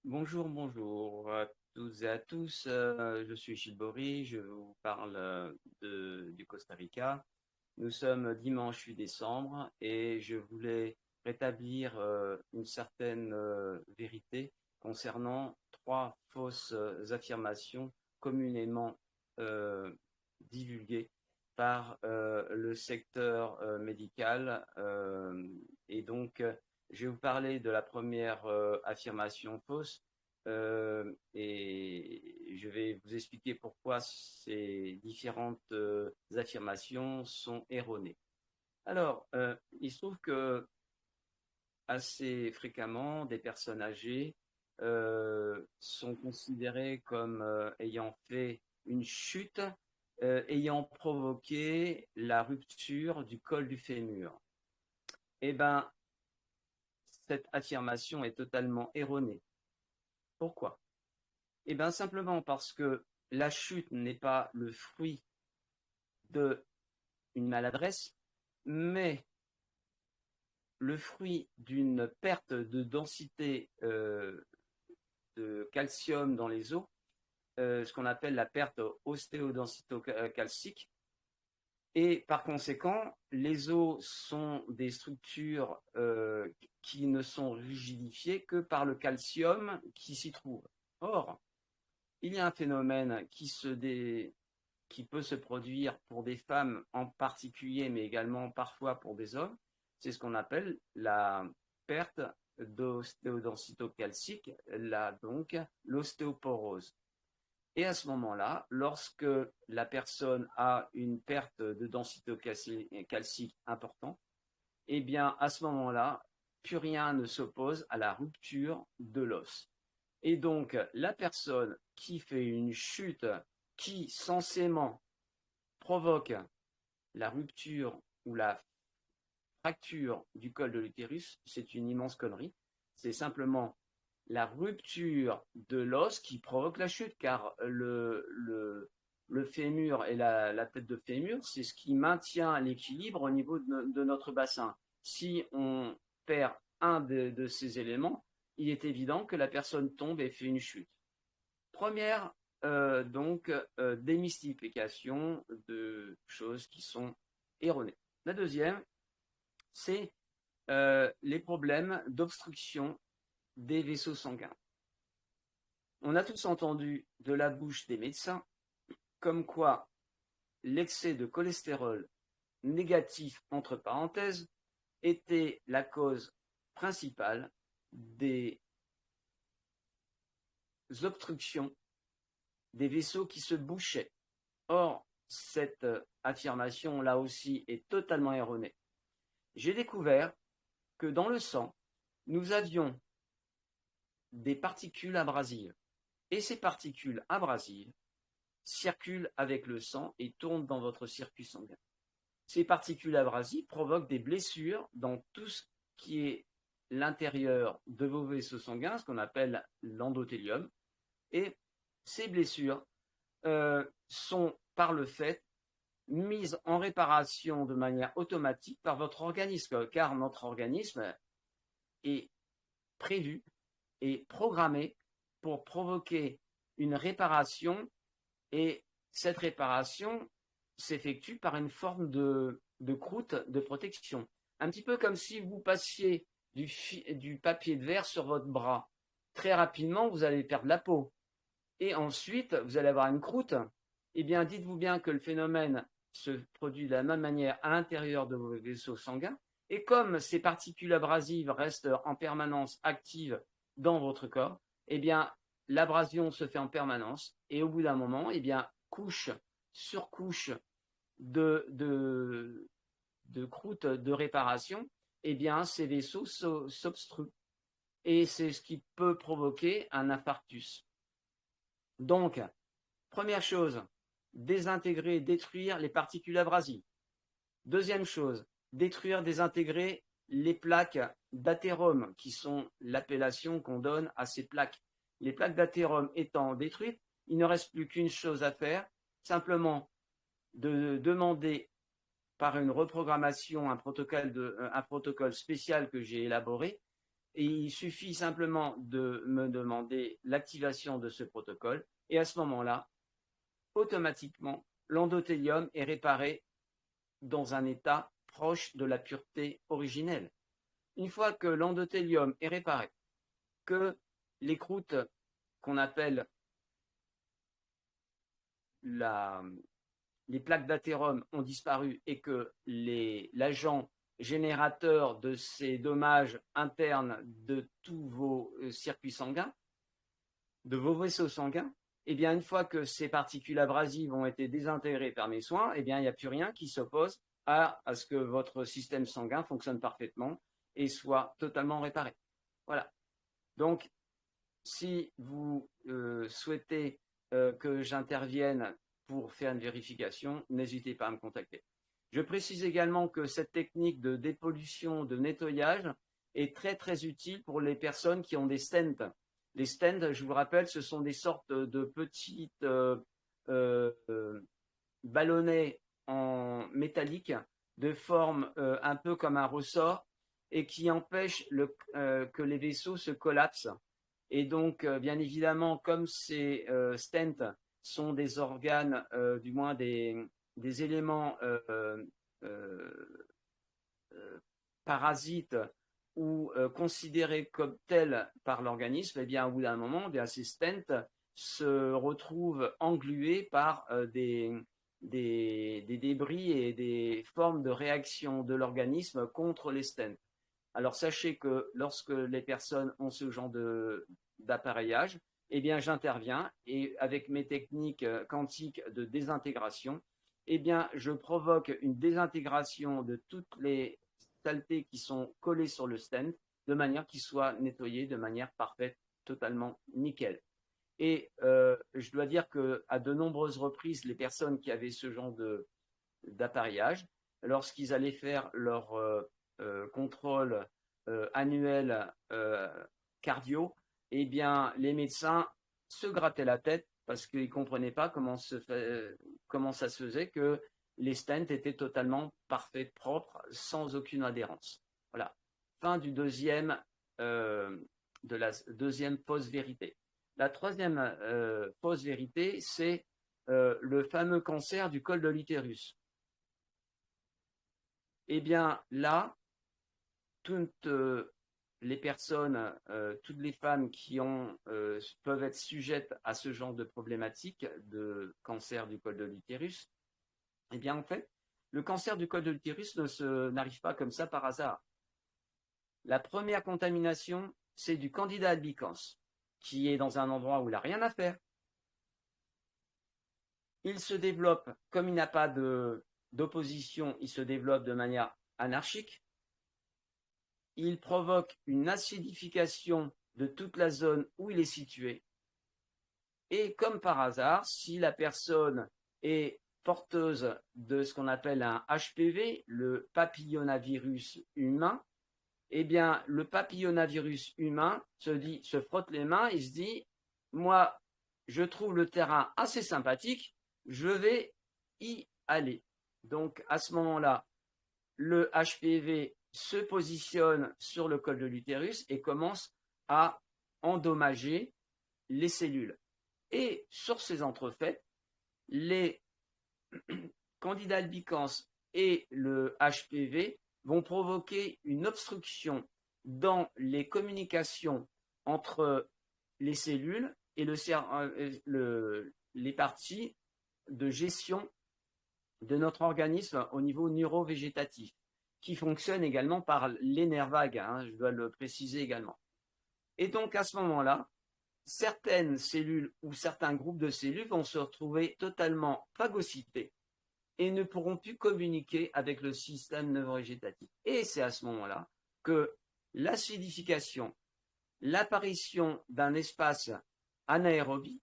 Bonjour, bonjour à tous et à tous. Je suis Gilles Bory, je vous parle du Costa Rica. Nous sommes dimanche 8 décembre et je voulais rétablir une certaine vérité concernant trois fausses affirmations communément euh, divulguées par le secteur médical. Et donc, je vais vous parler de la première affirmation fausse et je vais vous expliquer pourquoi ces différentes affirmations sont erronées. Alors, il se trouve que assez fréquemment, des personnes âgées sont considérées comme ayant fait une chute, ayant provoqué la rupture du col du fémur. Eh bien, cette affirmation est totalement erronée. Pourquoi? Eh bien, simplement parce que la chute n'est pas le fruit d'une maladresse, mais le fruit d'une perte de densité de calcium dans les os, ce qu'on appelle la perte ostéodensito-calcique. Et par conséquent, les os sont des structures qui ne sont rigidifiées que par le calcium qui s'y trouve. Or, il y a un phénomène qui peut se produire pour des femmes en particulier, mais également parfois pour des hommes. C'est ce qu'on appelle la perte d'ostéodensitocalcique, donc l'ostéoporose. Et à ce moment-là, lorsque la personne a une perte de densité calcique importante, eh bien, à ce moment-là, plus rien ne s'oppose à la rupture de l'os. Et donc, la personne qui fait une chute qui censément provoque la rupture ou la fracture du col de l'utérus, c'est une immense connerie. C'est simplement la rupture de l'os qui provoque la chute, car le fémur et la tête de fémur, c'est ce qui maintient l'équilibre au niveau de notre bassin. Si on perd un de ces éléments, il est évident que la personne tombe et fait une chute. Première démystification de choses qui sont erronées. La deuxième, c'est les problèmes d'obstruction des vaisseaux sanguins. On a tous entendu de la bouche des médecins comme quoi l'excès de cholestérol négatif, entre parenthèses, était la cause principale des obstructions des vaisseaux qui se bouchaient. Or, cette affirmation, là aussi, est totalement erronée. J'ai découvert que dans le sang, nous avions des particules abrasives. Et ces particules abrasives circulent avec le sang et tournent dans votre circuit sanguin. Ces particules abrasives provoquent des blessures dans tout ce qui est l'intérieur de vos vaisseaux sanguins, ce qu'on appelle l'endothélium. Et ces blessures sont par le fait mise en réparation de manière automatique par votre organisme, car notre organisme est prévu et programmé pour provoquer une réparation, et cette réparation s'effectue par une forme de croûte de protection. Un petit peu comme si vous passiez du papier de verre sur votre bras. Très rapidement, vous allez perdre la peau. Et ensuite, vous allez avoir une croûte. Eh bien, dites-vous bien que le phénomène se produit de la même manière à l'intérieur de vos vaisseaux sanguins. Et comme ces particules abrasives restent en permanence actives dans votre corps, eh bien, l'abrasion se fait en permanence. Et au bout d'un moment, eh bien, couche sur couche de, de, de croûte de réparation, eh bien, ces vaisseaux s'obstruent. Et c'est ce qui peut provoquer un infarctus. Donc, première chose, désintégrer, détruire les particules abrasives. Deuxième chose, détruire, désintégrer les plaques d'athérome, qui sont l'appellation qu'on donne à ces plaques. Les plaques d'athérome étant détruites, il ne reste plus qu'une chose à faire, simplement de demander par une reprogrammation un protocole spécial que j'ai élaboré, Et il suffit simplement de me demander l'activation de ce protocole. Et à ce moment-là, automatiquement, l'endothélium est réparé dans un état proche de la pureté originelle. Une fois que l'endothélium est réparé, que les croûtes qu'on appelle les plaques d'athérome ont disparu et que l'agent générateur de ces dommages internes de tous vos circuits sanguins, de vos vaisseaux sanguins, eh bien, une fois que ces particules abrasives ont été désintégrées par mes soins, eh bien, il n'y a plus rien qui s'oppose à ce que votre système sanguin fonctionne parfaitement et soit totalement réparé. Voilà. Donc, si vous souhaitez que j'intervienne pour faire une vérification, n'hésitez pas à me contacter. Je précise également que cette technique de dépollution, de nettoyage est très très utile pour les personnes qui ont des stents. Les stents, je vous rappelle, ce sont des sortes de petites ballonnets en métallique de forme un peu comme un ressort et qui empêchent que les vaisseaux se collapsent. Et donc, bien évidemment, comme ces stents sont des organes, du moins des éléments parasites ou considérés comme tels par l'organisme, eh bien, au bout d'un moment, eh bien, ces stents se retrouvent englués par des débris et des formes de réaction de l'organisme contre les stents. Alors sachez que lorsque les personnes ont ce genre d'appareillage, eh bien j'interviens et avec mes techniques quantiques de désintégration, eh bien je provoque une désintégration de toutes les saletés qui sont collées sur le stent de manière qu'il soit nettoyé de manière parfaite, totalement nickel. Et je dois dire qu'à de nombreuses reprises, les personnes qui avaient ce genre d'appareillage, lorsqu'ils allaient faire leur contrôle annuel cardio, eh bien, les médecins se grattaient la tête parce qu'ils ne comprenaient pas comment ça se faisait que les stents étaient totalement parfaits, propres, sans aucune adhérence. Voilà. Fin de la deuxième fausse vérité. La troisième fausse vérité, c'est le fameux cancer du col de l'utérus. Eh bien, là, toutes les personnes, toutes les femmes qui peuvent être sujettes à ce genre de problématique de cancer du col de l'utérus, eh bien, en fait, le cancer du col de l'utérus n'arrive pas comme ça par hasard. La première contamination, c'est du Candida albicans, qui est dans un endroit où il n'a rien à faire. Il se développe, comme il n'a pas d'opposition, il se développe de manière anarchique. Il provoque une acidification de toute la zone où il est situé. Et comme par hasard, si la personne est porteuse de ce qu'on appelle un HPV, le papillomavirus humain, eh bien, le papillomavirus humain se frotte les mains et se dit, moi, je trouve le terrain assez sympathique, je vais y aller. Donc, à ce moment-là, le HPV se positionne sur le col de l'utérus et commence à endommager les cellules. Et sur ces entrefaites, les Candida albicans et le HPV vont provoquer une obstruction dans les communications entre les cellules et les parties de gestion de notre organisme au niveau neurovégétatif, qui fonctionne également par les nerfs vagues, hein, je dois le préciser également. Et donc à ce moment-là, certaines cellules ou certains groupes de cellules vont se retrouver totalement phagocytés et ne pourront plus communiquer avec le système neurovégétatif. Et c'est à ce moment-là que l'acidification, l'apparition d'un espace anaérobie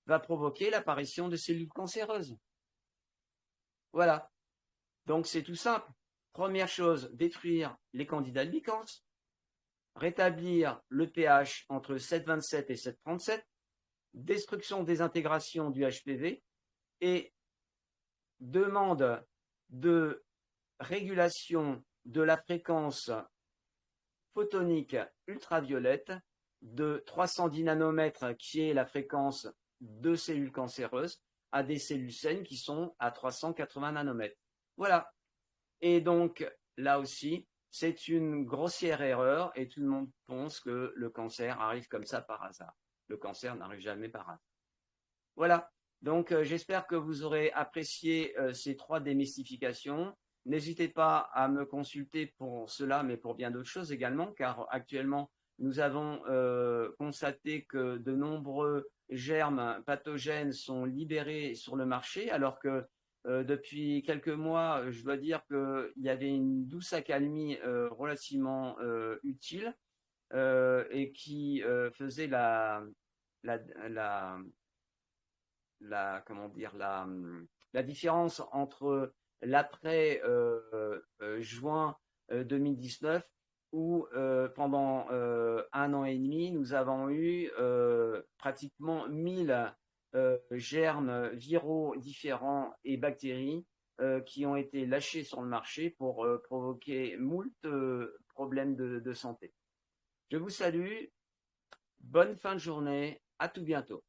va provoquer l'apparition de cellules cancéreuses. Voilà. Donc c'est tout simple. Première chose, détruire les Candida albicans, rétablir le pH entre 7,27 et 7,37, destruction, désintégration du HPV et demande de régulation de la fréquence photonique ultraviolette de 310 nanomètres, qui est la fréquence de cellules cancéreuses, à des cellules saines qui sont à 380 nanomètres. Voilà. Et donc, là aussi, c'est une grossière erreur et tout le monde pense que le cancer arrive comme ça par hasard. Le cancer n'arrive jamais par hasard. Voilà. Donc, j'espère que vous aurez apprécié ces 3 démystifications. N'hésitez pas à me consulter pour cela, mais pour bien d'autres choses également, car actuellement, nous avons constaté que de nombreux germes pathogènes sont libérés sur le marché, alors que depuis quelques mois, je dois dire qu'il y avait une douce accalmie relativement utile et qui faisait la, la, comment dire, la différence entre l'après juin 2019 où pendant 1 an et demi, nous avons eu pratiquement 1000 germes viraux différents et bactéries qui ont été lâchés sur le marché pour provoquer moult problèmes de santé. Je vous salue, bonne fin de journée, à tout bientôt.